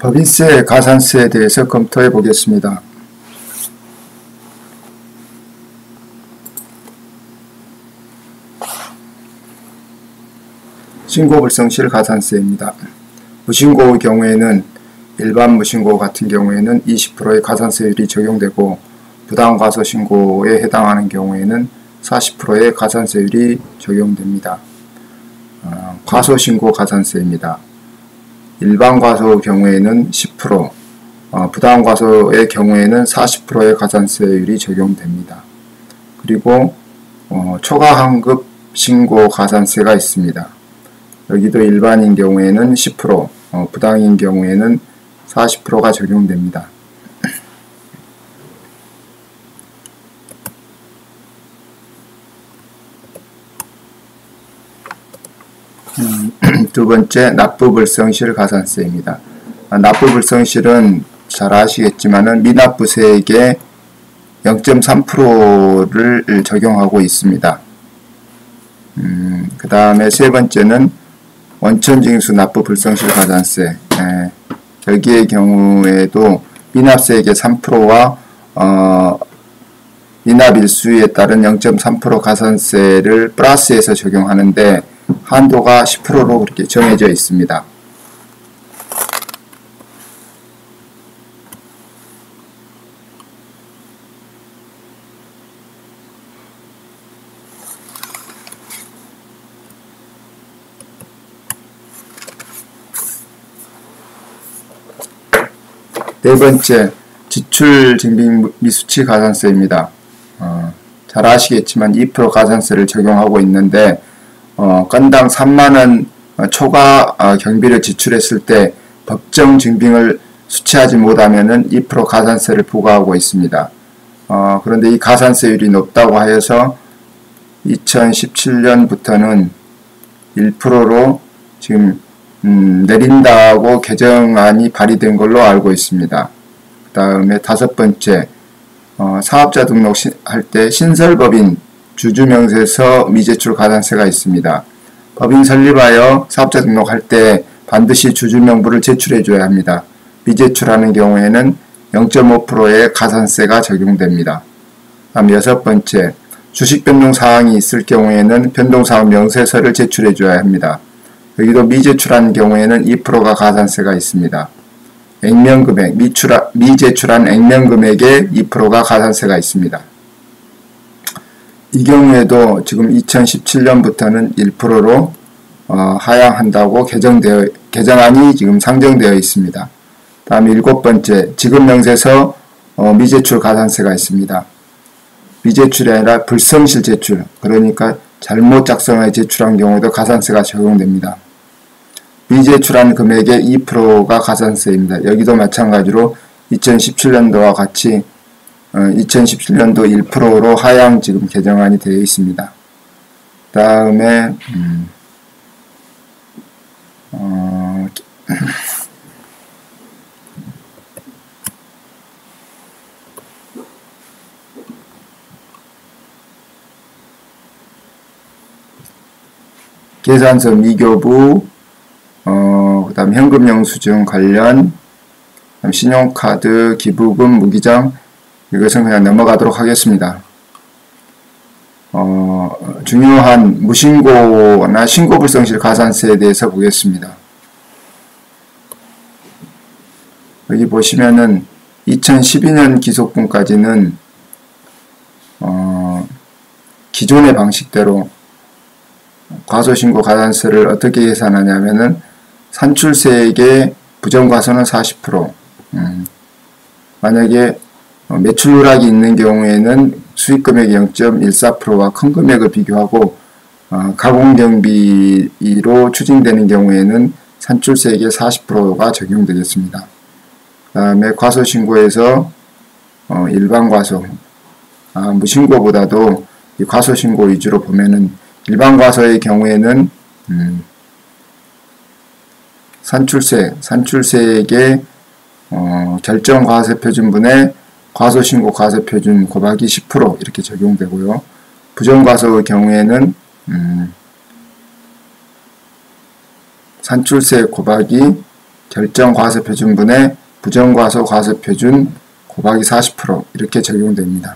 법인세, 가산세에 대해서 검토해 보겠습니다. 신고불성실 가산세입니다. 무신고의 경우에는 일반 무신고 같은 경우에는 20%의 가산세율이 적용되고 부당과소신고에 해당하는 경우에는 40%의 가산세율이 적용됩니다. 과소신고 가산세입니다. 일반 과소의 경우에는 10%, 부당과소의 경우에는 40%의 가산세율이 적용됩니다. 그리고 초과환급 신고 가산세가 있습니다. 여기도 일반인 경우에는 10%, 부당인 경우에는 40%가 적용됩니다. 두 번째, 납부불성실 가산세입니다. 납부불성실은 잘 아시겠지만은 미납부세액의 0.3%를 적용하고 있습니다. 그 다음에 세 번째는 원천징수 납부불성실 가산세. 여기의 경우에도 미납세액의 3%와 미납일수에 따른 0.3% 가산세를 플러스해서 적용하는데 한도가 10%로 그렇게 정해져 있습니다. 네 번째, 지출증빙미수치 가산세입니다. 잘 아시겠지만 2% 가산세를 적용하고 있는데 건당 3만원 초과 경비를 지출했을 때 법정 증빙을 수취하지 못하면 2% 가산세를 부과하고 있습니다. 그런데 이 가산세율이 높다고 하여서 2017년부터는 1%로 지금 내린다고 개정안이 발의된 걸로 알고 있습니다. 그 다음에 다섯 번째, 사업자 등록할 때 신설법인 주주명세서 미제출 가산세가 있습니다. 법인 설립하여 사업자 등록할 때 반드시 주주명부를 제출해 줘야 합니다. 미제출하는 경우에는 0.5%의 가산세가 적용됩니다. 다음 여섯 번째, 주식 변동 사항이 있을 경우에는 변동사항 명세서를 제출해 줘야 합니다. 여기도 미제출한 경우에는 2%가 가산세가 있습니다. 액면금액, 미제출한 액면금액에 2%가 가산세가 있습니다. 이 경우에도 지금 2017년부터는 1%로 하향한다고 개정안이 지금 상정되어 있습니다. 다음 일곱 번째, 지급명세서 미제출 가산세가 있습니다. 미제출이 아니라 불성실 제출, 그러니까 잘못 작성해 제출한 경우에도 가산세가 적용됩니다. 미제출한 금액의 2%가 가산세입니다. 여기도 마찬가지로 2017년도와 같이 2017년도 1%로 하향 지금 개정안이 되어 있습니다. 다음에 계산서 미교부, 그 다음 현금 영수증 관련, 신용카드, 기부금, 무기장, 이것은 그냥 넘어가도록 하겠습니다. 중요한 무신고나 신고불성실 가산세에 대해서 보겠습니다. 여기 보시면은 2012년 기속분까지는 기존의 방식대로 과소신고 가산세를 어떻게 계산하냐면은 산출세액의 부정과소는 40%, 만약에 매출 누락이 있는 경우에는 수익금액 0.14%와 큰 금액을 비교하고 가공경비로 추징되는 경우에는 산출세액의 40%가 적용되겠습니다. 그 다음에 과소신고에서 일반 과소, 무신고보다도 이 과소신고 위주로 보면은 일반 과소의 경우에는 산출세액의 결정과세표준분의 과소신고 과세표준 곱하기 10% 이렇게 적용되고요. 부정과소의 경우에는 산출세 곱하기 결정과세표준분의 부정과소과세표준 곱하기 40% 이렇게 적용됩니다.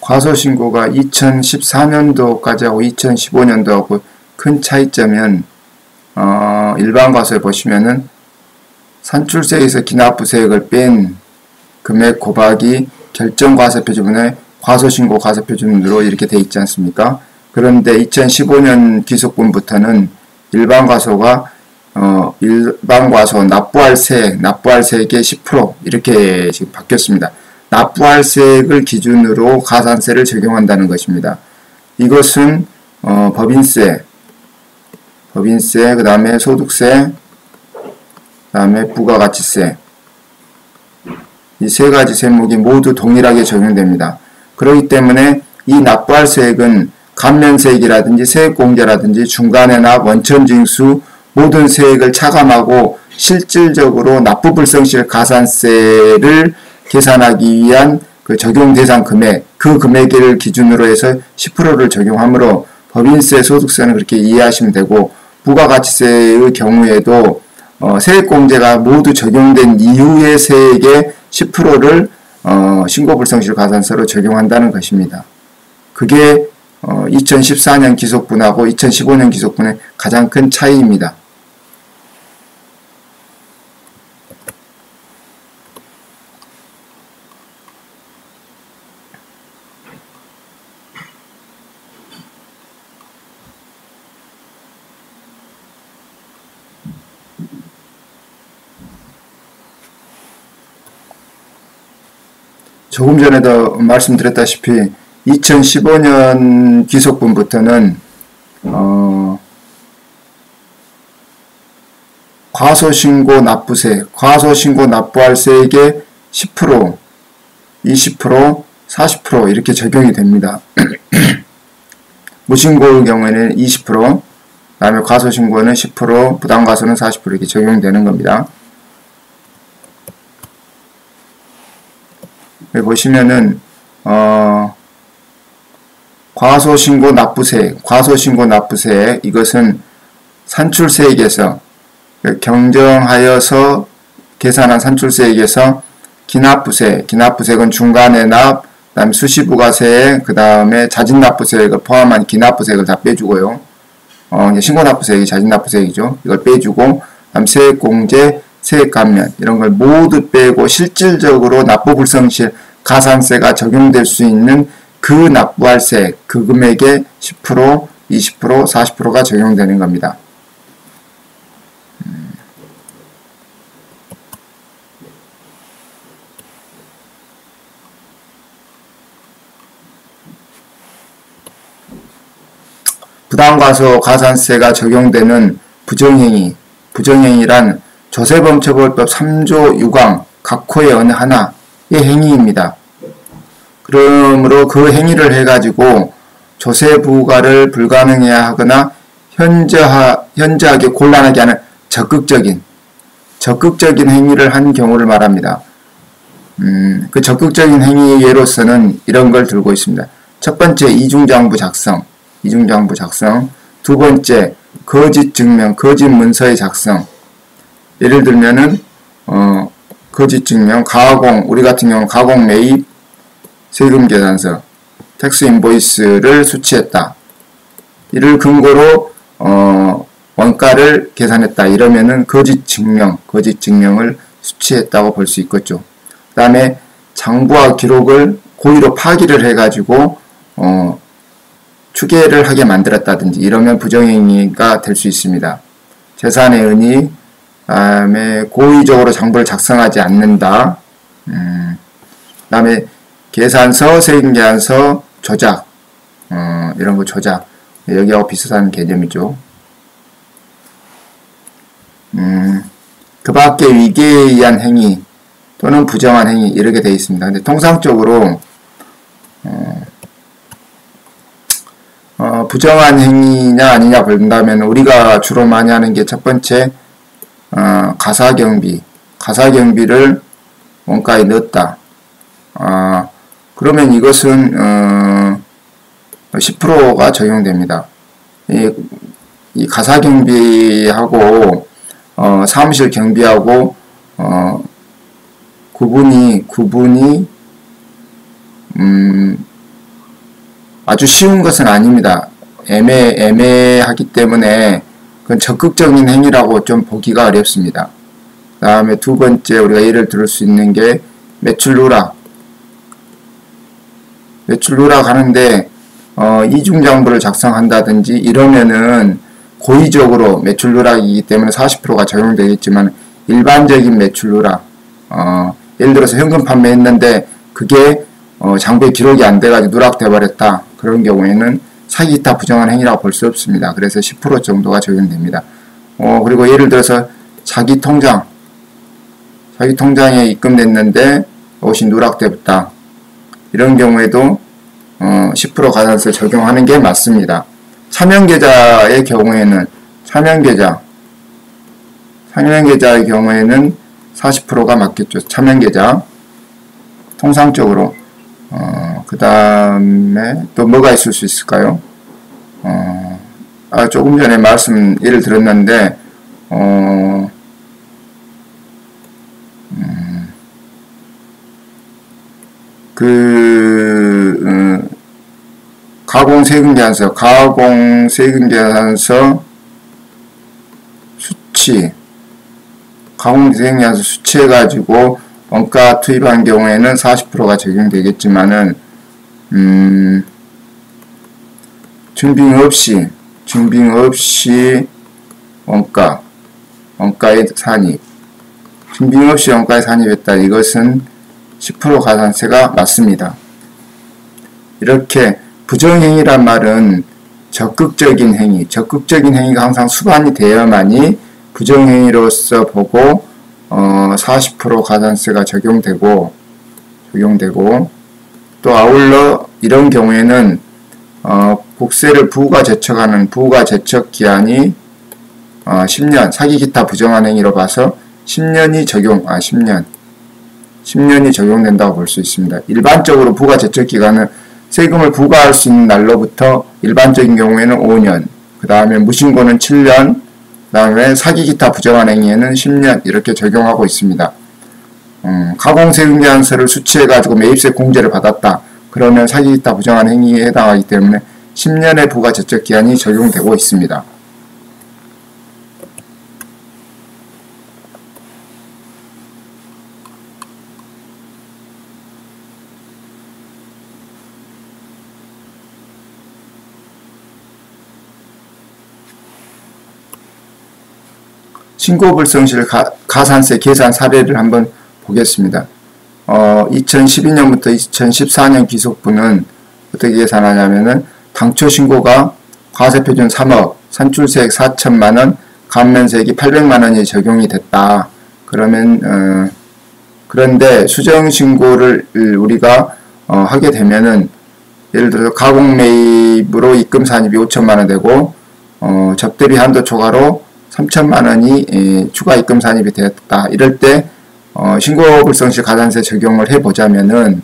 과소신고가 2014년도까지 하고 2015년도하고 큰 차이점은 일반 과소에 보시면은 산출세에서 기납부세액을 뺀 금액 곱하기 결정과세표준분의 과소신고 과세표준으로 이렇게 돼 있지 않습니까? 그런데 2015년 기속분부터는 일반 과소가 일반 과소 납부할 세액의 10% 이렇게 지금 바뀌었습니다. 납부할 세액을 기준으로 가산세를 적용한다는 것입니다. 이것은 법인세, 그 다음에 소득세, 그 다음에 부가가치세 이 세 가지 세목이 모두 동일하게 적용됩니다. 그렇기 때문에 이 납부할 세액은 감면세액이라든지 세액공제라든지 중간에 납, 원천징수 모든 세액을 차감하고 실질적으로 납부불성실 가산세를 계산하기 위한 그 적용 대상 금액, 그 금액을 기준으로 해서 10%를 적용하므로 법인세, 소득세는 그렇게 이해하시면 되고 부가가치세의 경우에도 세액공제가 모두 적용된 이후의 세액의 10%를 신고불성실 가산세로 적용한다는 것입니다. 그게 2014년 기속분하고 2015년 기속분의 가장 큰 차이입니다. 조금 전에도 말씀드렸다시피 2015년 기속분부터는 과소신고 납부세, 과소신고 납부할 세액의 10%, 20%, 40% 이렇게 적용이 됩니다. 무신고의 경우에는 20%, 그 다음에 과소신고는 10%, 부당과소는 40% 이렇게 적용되는 겁니다. 여기 보시면은 과소신고 납부세 이것은 산출세액에서 경정하여서 계산한 산출세액에서 기납부세액은 중간에 납, 그 다음에 수시부가세액, 그 다음에 자진납부세액을 포함한 기납부세액을 다 빼주고요. 신고납부세액이 자진납부세액이죠. 이걸 빼주고, 그 다음 세액공제, 세액감면 이런 걸 모두 빼고 실질적으로 납부불성실 가산세가 적용될 수 있는 그 납부할 세액, 그 금액의 10%, 20%, 40%가 적용되는 겁니다. 부당과소 가산세가 적용되는 부정행위란 조세범처벌법 3조 6항 각호의 어느 하나의 행위입니다. 그러므로 그 행위를 해가지고 조세 부과를 불가능해야 하거나 현저하게 곤란하게 하는 적극적인 행위를 한 경우를 말합니다. 그 적극적인 행위 예로서는 이런 걸 들고 있습니다. 첫 번째, 이중장부 작성. 두 번째, 거짓 증명, 거짓 문서의 작성. 예를 들면은 거짓 증명, 가공, 우리 같은 경우는 가공 매입 세금 계산서, 텍스 인보이스를 수취했다. 이를 근거로 원가를 계산했다. 이러면은 거짓 증명을 수취했다고 볼 수 있겠죠. 그 다음에 장부와 기록을 고의로 파기를 해가지고 추계를 하게 만들었다든지 이러면 부정행위가 될 수 있습니다. 재산의 은의, 다음에 고의적으로 장부를 작성하지 않는다. 다음에 계산서, 세금계산서 조작, 이런 거 조작. 여기하고 비슷한 개념이죠. 그 밖에 위계에 의한 행위 또는 부정한 행위 이렇게 되어 있습니다. 근데 통상적으로 부정한 행위냐 아니냐 본다면 우리가 주로 많이 하는 게 첫 번째 가사경비를 원가에 넣었다. 그러면 이것은 10%가 적용됩니다. 이 가사경비하고 사무실 경비하고 구분이 아주 쉬운 것은 아닙니다. 애매하기 때문에 그건 적극적인 행위라고 좀 보기가 어렵습니다. 그 다음에 두 번째 우리가 예를 들을 수 있는 게 매출 누락 하는데 이중장부를 작성한다든지 이러면은 고의적으로 매출 누락이기 때문에 40%가 적용되겠지만 일반적인 매출 누락 예를 들어서 현금 판매했는데 그게 장부에 기록이 안 돼가지고 누락돼 버렸다. 그런 경우에는 사기 기타 부정한 행위라고 볼 수 없습니다. 그래서 10% 정도가 적용됩니다. 그리고 예를 들어서 자기 통장에 입금됐는데 옷이 누락되었다. 이런 경우에도 10% 가산세 적용하는 게 맞습니다. 차명계좌의 경우에는 차명계좌의 경우에는 40%가 맞겠죠. 차명계좌 통상적으로 그 다음에 또 뭐가 있을 수 있을까요? 조금 전에 예를 들었는데 가공세금계산서 가공세금계산서 수취해가지고 원가 투입한 경우에는 40%가 적용되겠지만은 증빙 없이 원가에 산입했다. 이것은 10% 가산세가 맞습니다. 이렇게 부정행위란 말은 적극적인 행위가 항상 수반이 되어야만이 부정행위로서 보고 40% 가산세가 적용되고 또 아울러 이런 경우에는 국세를 부가 제척하는 부가 제척 기한이 10년 사기 기타 부정한 행위로 봐서 10년이 적용된다고 볼 수 있습니다. 일반적으로 부가 제척 기간은 세금을 부과할 수 있는 날로부터 일반적인 경우에는 5년, 그 다음에 무신고는 7년, 그 다음에 사기 기타 부정한 행위에는 10년 이렇게 적용하고 있습니다. 가공세금계산서를 수취해가지고 매입세 공제를 받았다. 그러면 사기 기타 부정한 행위에 해당하기 때문에 10년의 부가 제척 기한이 적용되고 있습니다. 신고불성실 가산세 계산 사례를 한번 보겠습니다. 2012년부터 2014년 기속부는 어떻게 계산하냐면은 당초 신고가 과세표준 3억, 산출세액 4천만원, 감면세액이 800만원이 적용이 됐다. 그러면 그런데 수정신고를 우리가 하게 되면은 예를 들어서 가공매입으로 입금 산입이 5천만원 되고 접대비 한도 초과로 3천만원이 추가 입금 산입이 되었다. 이럴 때 신고불성실 가산세 적용을 해보자면은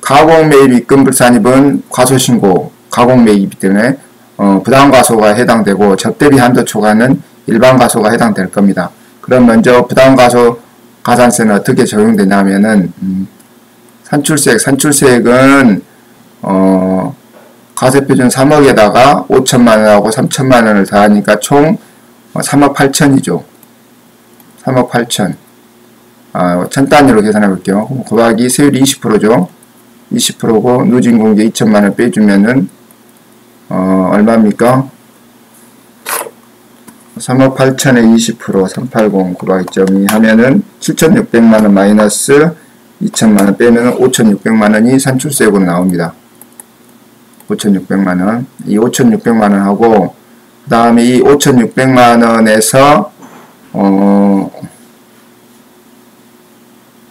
가공매입 입금불산입은 과소신고 가공매입이기 때문에 부당과소가 해당되고 접대비 한도 초과는 일반과소가 해당될 겁니다. 그럼 먼저 부당과소 가산세는 어떻게 적용되냐면은 산출세액은 과세표준 3억에다가 5천만원하고 3천만원을 더하니까 총 3억 8천이죠. 3억 8천. 천 단위로 계산해 볼게요. 곱하기 세율이 20%죠. 20%고 누진공제 2천만원 빼주면은 얼마입니까? 3억 8천에 20% 380 곱하기 점이 하면은 7,600만원 마이너스 2천만원 빼면은 5,600만원이 산출세액으로 나옵니다. 5,600만원. 이 5,600만원하고 그 다음에 이 5,600만원에서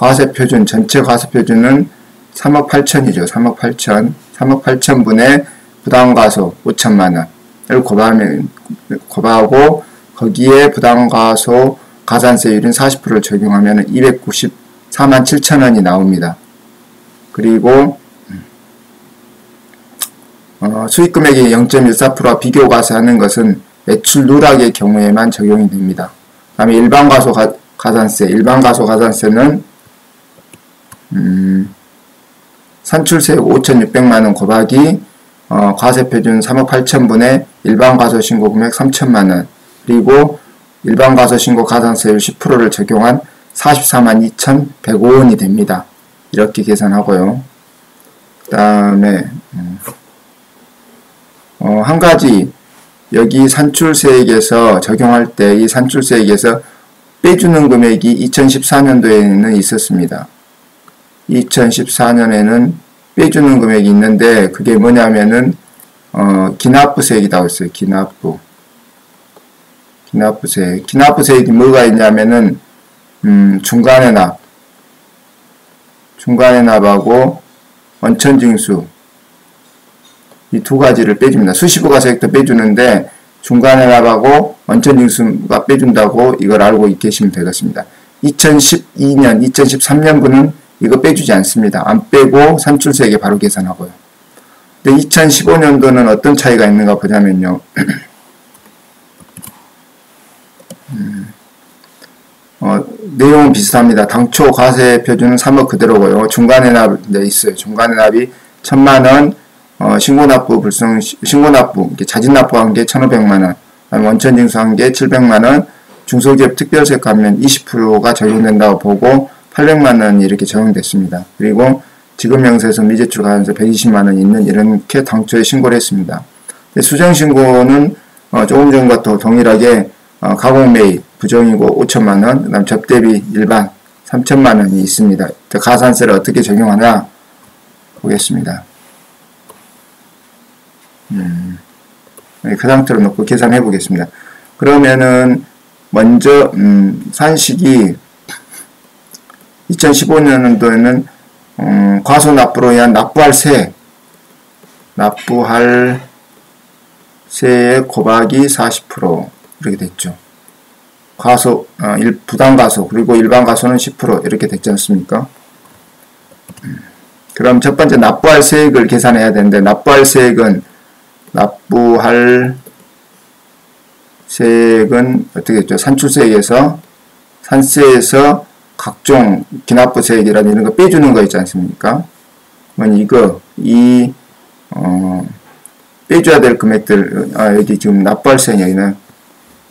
과세표준, 전체 과세표준은 3억 8천이죠. 3억 8천. 3억 8천 분의 부당과소 5천만 원을 고발하고 거기에 부당과소 가산세율인 40%를 적용하면 294만 7천 원이 나옵니다. 그리고 수익금액이 0.14%와 비교과세하는 것은 매출 누락의 경우에만 적용이 됩니다. 그 다음에 일반과소 가산세, 일반과소 가산세는 산출세액 5,600만원 곱하기 과세표준 3억 8천분의 일반과소신고금액 3천만원 그리고 일반과소신고 가산세율 10%를 적용한 44만 2,105원이 됩니다. 이렇게 계산하고요. 그 다음에 한 가지 여기 산출세액에서 적용할 때 이 산출세액에서 빼주는 금액이 2014년도에는 있었습니다. 2014년에는 빼주는 금액이 있는데 그게 뭐냐면은 기납부세액이라고 했어요. 기납부세액. 기납부세액이 뭐가 있냐면은 중간해납하고 원천징수 이 두 가지를 빼줍니다. 수시부가세액도 빼주는데 중간해납하고 원천징수가 빼준다고 이걸 알고 계시면 되겠습니다. 2012년, 2013년분은 이거 빼주지 않습니다. 안 빼고 산출세액에 바로 계산하고요. 근데 2015년도는 어떤 차이가 있는가 보자면요. 내용은 비슷합니다. 당초 과세표준은 3억 그대로고요. 중간해납 있어요. 중간해납이 1,000만원, 신고납부, 자진납부한 게 1,500만원, 원천징수한 게 700만원, 중소기업 특별세 감면 20%가 적용된다고 보고 800만원이 이렇게 적용됐습니다. 그리고 지급명세서 미제출 가산세 120만원이 있는 이렇게 당초에 신고를 했습니다. 수정신고는 조금 전과 또 동일하게 가공매입 부정이고 5천만원, 그 다음 접대비 일반 3천만원이 있습니다. 가산세를 어떻게 적용하냐 보겠습니다. 그 상태로 놓고 계산해 보겠습니다. 그러면은 먼저 산식이 2015년도에는 과소납부로 인한 납부할 세액 곱하기 40% 이렇게 됐죠. 부당과소 그리고 일반과소는 10% 이렇게 됐지 않습니까? 그럼 첫 번째 납부할 세액을 계산해야 되는데 납부할 세액은 어떻게 했죠? 산출세액에서 산세에서 각종 기납부세액이라든 이런 거 빼주는 거 있지 않습니까? 빼줘야 될 금액들, 여기 지금 납부할세 여기는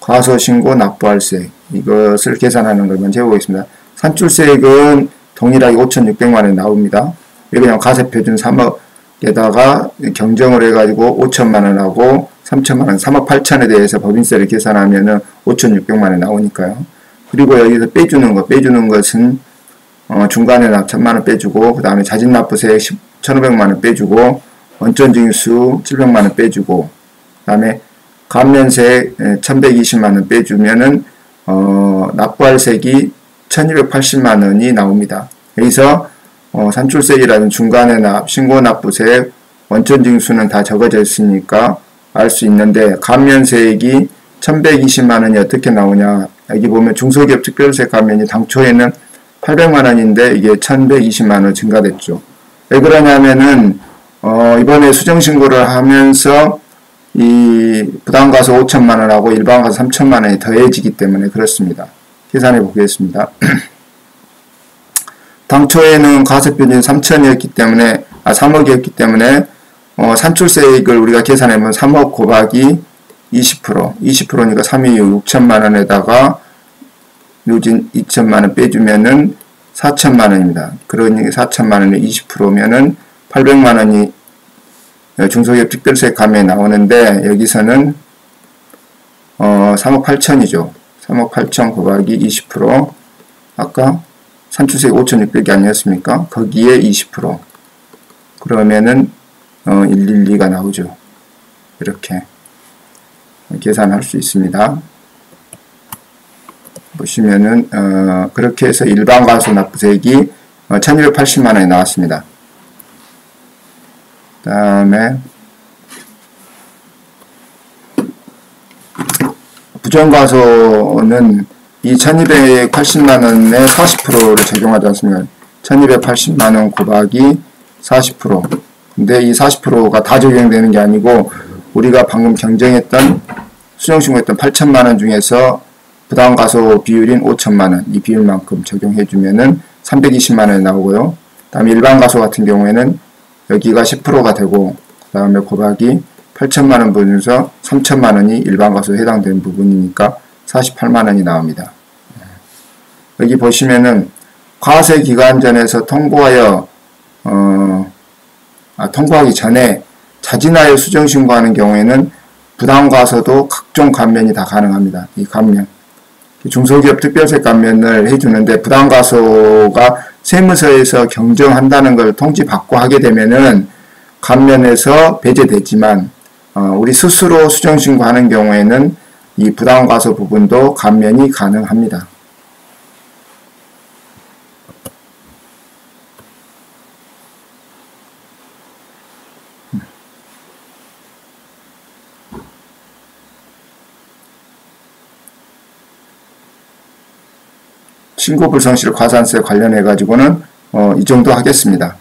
과소신고 납부할세 이것을 계산하는 걸 먼저 해보겠습니다. 산출세액은 동일하게 5,600만원이 나옵니다. 그냥 과세표준 3억에다가 경정을 해가지고 5천만원하고 3천만원, 3억 8천에 대해서 법인세를 계산하면은 5,600만원이 나오니까요. 그리고 여기서 빼주는 것은 중간에 납 1,000만원 빼주고 그 다음에 자진납부세액 1,500만원 빼주고 원천징수 700만원 빼주고 그 다음에 감면세액 1,120만원 빼주면은 납부할 세액이 1,280만원이 나옵니다. 여기서 산출세액이라는 중간에 납, 신고납부세액, 원천징수는 다 적어져 있으니까 알 수 있는데 감면세액이 1,120만원이 어떻게 나오냐. 여기 보면 중소기업 특별세 감면이 당초에는 800만원인데 이게 1,120만원 증가됐죠. 왜 그러냐면은 이번에 수정신고를 하면서 이 부당과소 5천만원하고 일반과소 3천만원이 더해지기 때문에 그렇습니다. 계산해 보겠습니다. 당초에는 과세표준이 3천이었기 때문에 3억이었기 때문에 산출세액을 우리가 계산하면 3억 곱하기 20%니까 3이 6천만원에다가 요진 2천만원 빼주면은 4천만원입니다. 그러니 4천만원에 20%면은 800만원이 중소기업 특별세 감면에 나오는데 여기서는 3억 8천이죠. 3억 8천 곱하기 20% 아까 산출세액 5,600이 아니었습니까? 거기에 20% 그러면은 112가 나오죠. 이렇게 계산할 수 있습니다. 보시면은 그렇게 해서 일반 과소 납부세액이 1280만 원이 나왔습니다. 그 다음에 부정과소는 이 1280만 원에 40%를 적용하지 않습니까? 1280만 원 곱하기 40%. 근데 이 40%가 다 적용되는 게 아니고 우리가 방금 경정했던 수정신고했던 8천만 원 중에서 부당과소 비율인 5천만 원 이 비율만큼 적용해 주면은 320만 원이 나오고요. 그 다음에 일반과소 같은 경우에는 여기가 10%가 되고 그 다음에 곱하기 8천만 원 분에서 3천만 원이 일반과소에 해당되는 부분이니까 48만 원이 나옵니다. 여기 보시면은 과세 기간 전에서 통보하여 통보하기 전에 자진하여 수정신고하는 경우에는 부당과소도 각종 감면이 다 가능합니다. 이 감면 중소기업 특별세 감면을 해주는데 부당과소가 세무서에서 경정한다는 걸 통지받고 하게 되면은 감면에서 배제되지만 우리 스스로 수정신고하는 경우에는 이 부당과소 부분도 감면이 가능합니다. 신고불성실 과산세 관련해 가지고는 이 정도 하겠습니다.